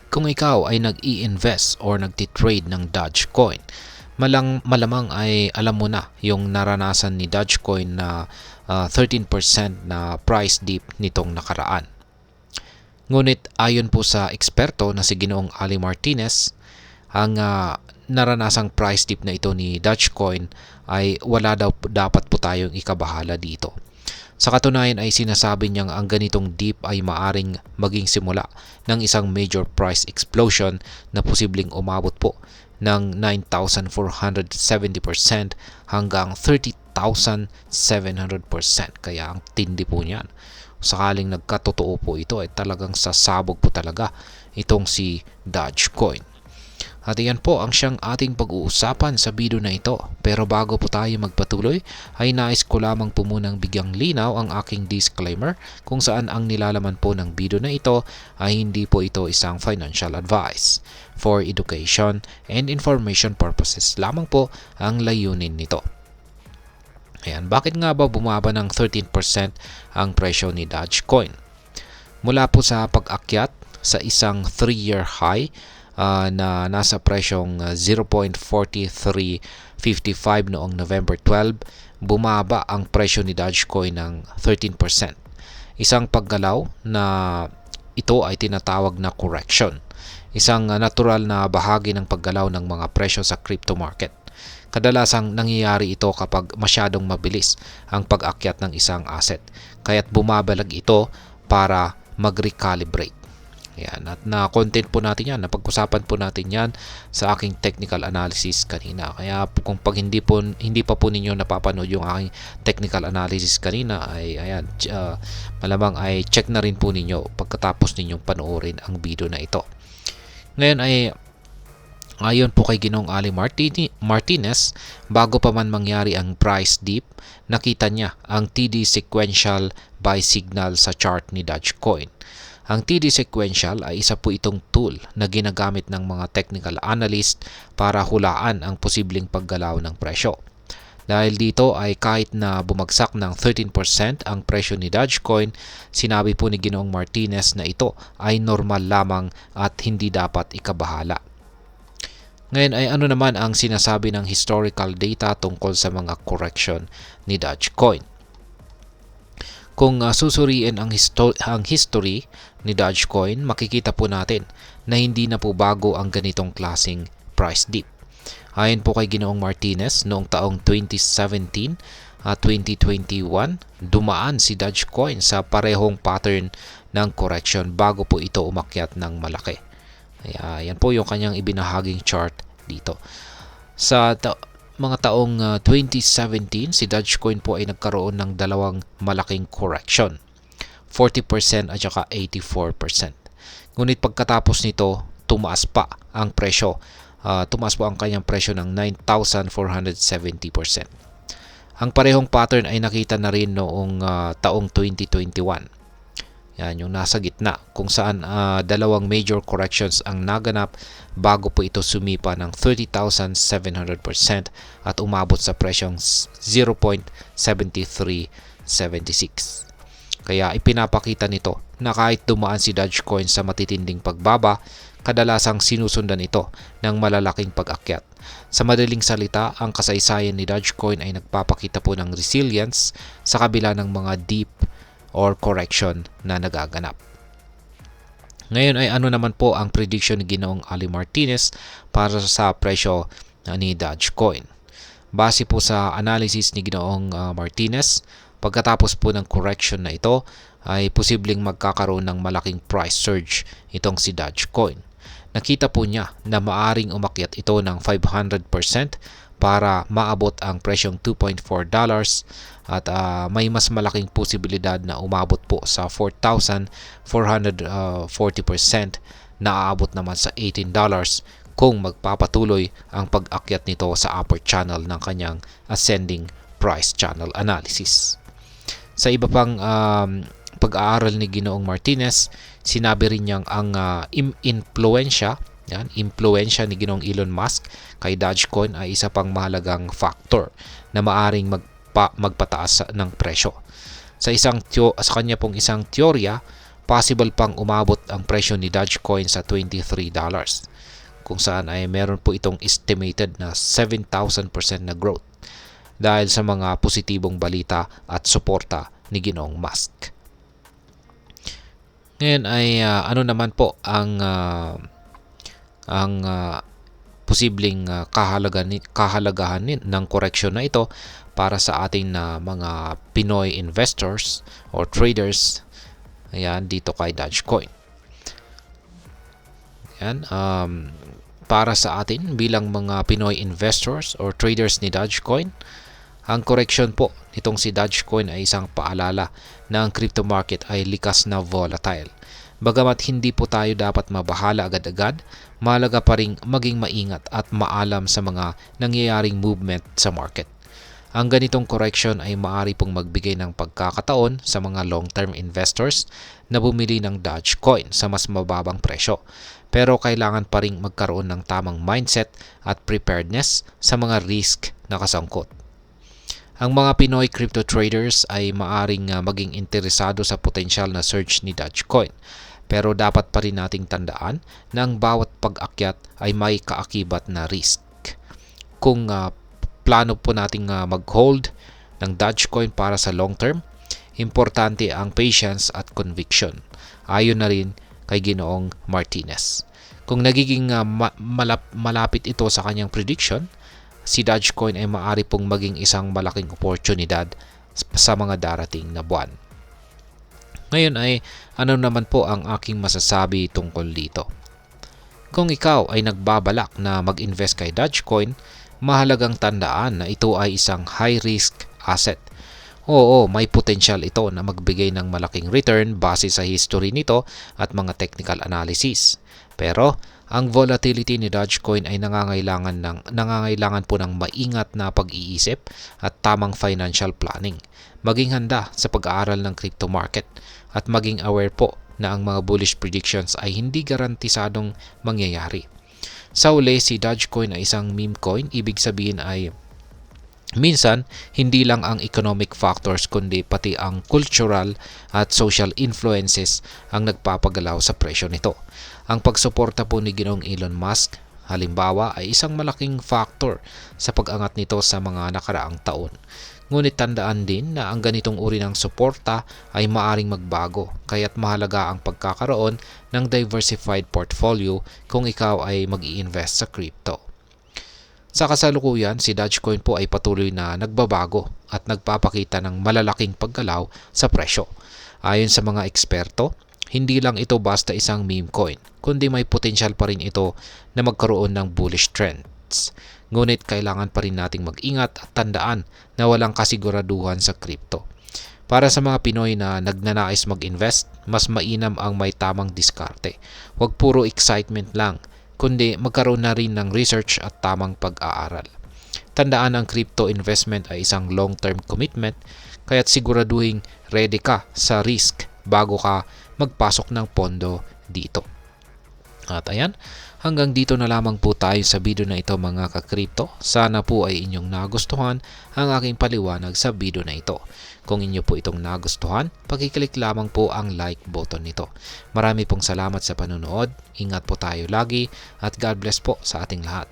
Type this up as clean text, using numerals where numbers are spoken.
Kung ikaw ay nag-i-invest or nagtitrade ng Dogecoin, malamang ay alam mo na yung naranasan ni Dogecoin na 13% na price dip nitong nakaraan. Ngunit ayon po sa eksperto na si Ginoong Ali Martinez, ang naranasang price dip na ito ni Dogecoin ay wala daw dapat po tayong ikabahala dito. Sa katunayan ay sinasabi niyang ang ganitong dip ay maaring maging simula ng isang major price explosion na posibleng umabot po ng 9,470% hanggang 30,700%. Kaya ang tindi po niyan. Sakaling nagkatotoo po ito ay talagang sasabog po talaga itong si Dogecoin. At iyan po ang siyang ating pag-uusapan sa video na ito. Pero bago po tayo magpatuloy, ay nais ko lamang po munang bigyang linaw ang aking disclaimer kung saan ang nilalaman po ng video na ito ay hindi po ito isang financial advice. For education and information purposes lamang po ang layunin nito. Ayan, bakit nga ba bumaba ng 13% ang presyo ni Dogecoin? Mula po sa pag-akyat sa isang 3-year high na nasa presyong 0.4355 noong November 12, bumaba ang presyo ni Dogecoin ng 13%. Isang paggalaw na ito ay tinatawag na correction. Isang natural na bahagi ng paggalaw ng mga presyo sa crypto market. Kadalasang nangyayari ito kapag masyadong mabilis ang pag-akyat ng isang asset, kaya't bumabalag ito para mag-recalibrate. Yan. At na-content po natin yan, napag-usapan po natin yan sa aking technical analysis kanina. Kaya kung hindi pa po ninyo napapanood yung aking technical analysis kanina, ay ayan, malamang ay check na rin po ninyo pagkatapos ninyong panoorin ang video na ito. Ngayon ay ayon po kay Ginoong Ali Martinez, bago pa man mangyari ang price dip, nakita niya ang TD sequential buy signal sa chart ni Dogecoin. Ang TD sequential ay isa po itong tool na ginagamit ng mga technical analyst para hulaan ang posibleng paggalaw ng presyo. Dahil dito ay kahit na bumagsak ng 13% ang presyo ni Dogecoin, sinabi po ni Ginoong Martinez na ito ay normal lamang at hindi dapat ikabahala. Ngayon ay ano naman ang sinasabi ng historical data tungkol sa mga correction ni Dogecoin? Kung susuriin ang history ni Dogecoin, makikita po natin na hindi na po bago ang ganitong klaseng price dip. Ayon po kay Ginoong Martinez, noong taong 2017 at 2021, dumaan si Dogecoin sa parehong pattern ng correction bago po ito umakyat ng malaki. Yan po yung kanyang ibinahaging chart dito. Sa mga taong 2017, si Dogecoin po ay nagkaroon ng dalawang malaking correction, 40% at saka 84%. Ngunit pagkatapos nito, tumaas pa ang presyo. Tumaas po ang kanyang presyo ng 9,470%. Ang parehong pattern ay nakita na rin noong taong 2021. Yan yung nasa gitna kung saan dalawang major corrections ang naganap bago po ito sumipa ng 30,700% at umabot sa presyong 0.7376. Kaya ipinapakita nito na kahit dumaan si Dogecoin sa matitinding pagbaba, kadalasang sinusundan ito ng malalaking pag-akyat. Sa madaling salita, ang kasaysayan ni Dogecoin ay nagpapakita po ng resilience sa kabila ng mga deep or correction na nagaganap. Ngayon ay ano naman po ang prediction ni Ginoong Ali Martinez para sa presyo ni Dogecoin. Base po sa analysis ni Ginoong Martinez, pagkatapos po ng correction na ito ay posibleng magkakaroon ng malaking price surge itong si Dogecoin. Nakita po niya na maaring umakyat ito ng 500% para maabot ang presyong $2.4 at may mas malaking posibilidad na umabot po sa 4,440% na aabot naman sa $18 kung magpapatuloy ang pag-akyat nito sa upper channel ng kanyang ascending price channel analysis. Sa iba pang pag-aaral ni Ginoong Martinez, sinabi rin niyang ang impluensya ni Ginoong Elon Musk kay Dogecoin ay isa pang mahalagang factor na maaring magpataas ng presyo. Sa kanya pong isang teorya, possible pang umabot ang presyo ni Dogecoin sa $23, kung saan ay meron po itong estimated na 7,000% na growth dahil sa mga positibong balita at suporta ni Ginoong Musk. Ngayon ay ano naman po ang posibleng kahalagahan ng koreksyon na ito para sa ating mga Pinoy investors or traders, ayan, dito kay Dogecoin. Ayan, para sa atin bilang mga Pinoy investors or traders ni Dogecoin, ang correction po nitong si Dogecoin ay isang paalala na ang crypto market ay likas na volatile. Bagamat hindi po tayo dapat mabahala agad-agad, mahalaga pa ring maging maingat at maalam sa mga nangyayaring movement sa market. Ang ganitong correction ay maaari pong magbigay ng pagkakataon sa mga long-term investors na bumili ng Dogecoin sa mas mababang presyo. Pero kailangan pa ring magkaroon ng tamang mindset at preparedness sa mga risk na kasangkot. Ang mga Pinoy crypto traders ay maaring maging interesado sa potensyal na surge ni Dogecoin. Pero dapat pa rin nating tandaan na ang bawat pag-akyat ay may kaakibat na risk. Kung plano po nating mag-hold ng Dogecoin para sa long term, importante ang patience at conviction. Ayon na rin kay Ginoong Martinez. Kung nagiging malapit ito sa kanyang prediction, si Dogecoin ay maaari pong maging isang malaking oportunidad sa mga darating na buwan. Ngayon ay ano naman po ang aking masasabi tungkol dito? Kung ikaw ay nagbabalak na mag-invest kay Dogecoin, mahalagang tandaan na ito ay isang high-risk asset. Oo, may potensyal ito na magbigay ng malaking return base sa history nito at mga technical analysis. Pero ang volatility ni Dogecoin ay nangangailangan po ng maingat na pag-iisip at tamang financial planning. Maging handa sa pag-aaral ng crypto market at maging aware po na ang mga bullish predictions ay hindi garantisadong mangyayari. Sa uli, si Dogecoin ay isang meme coin, ibig sabihin ay minsan, hindi lang ang economic factors kundi pati ang cultural at social influences ang nagpapagalaw sa presyo nito. Ang pagsuporta po ni Ginoong Elon Musk, halimbawa, ay isang malaking factor sa pag-angat nito sa mga nakaraang taon. Ngunit tandaan din na ang ganitong uri ng suporta ay maaring magbago, kaya't mahalaga ang pagkakaroon ng diversified portfolio kung ikaw ay mag-i-invest sa crypto. Sa kasalukuyan, si Dogecoin po ay patuloy na nagbabago at nagpapakita ng malalaking paggalaw sa presyo. Ayon sa mga eksperto, hindi lang ito basta isang meme coin, kundi may potensyal pa rin ito na magkaroon ng bullish trends. Ngunit kailangan pa rin nating mag-ingat at tandaan na walang kasiguraduhan sa crypto. Para sa mga Pinoy na nagnanais mag-invest, mas mainam ang may tamang diskarte. Huwag puro excitement lang, kundi magkaroon na rin ng research at tamang pag-aaral. Tandaan ang crypto investment ay isang long-term commitment, kaya't siguraduhin ready ka sa risk bago ka magpasok ng pondo dito. At ayan, hanggang dito na lamang po tayo sa video na ito mga ka-crypto. Sana po ay inyong nagustuhan ang aking paliwanag sa video na ito. Kung inyo po itong nagustuhan, pakiclick lamang po ang like button nito. Marami pong salamat sa panonood. Ingat po tayo lagi at God bless po sa ating lahat.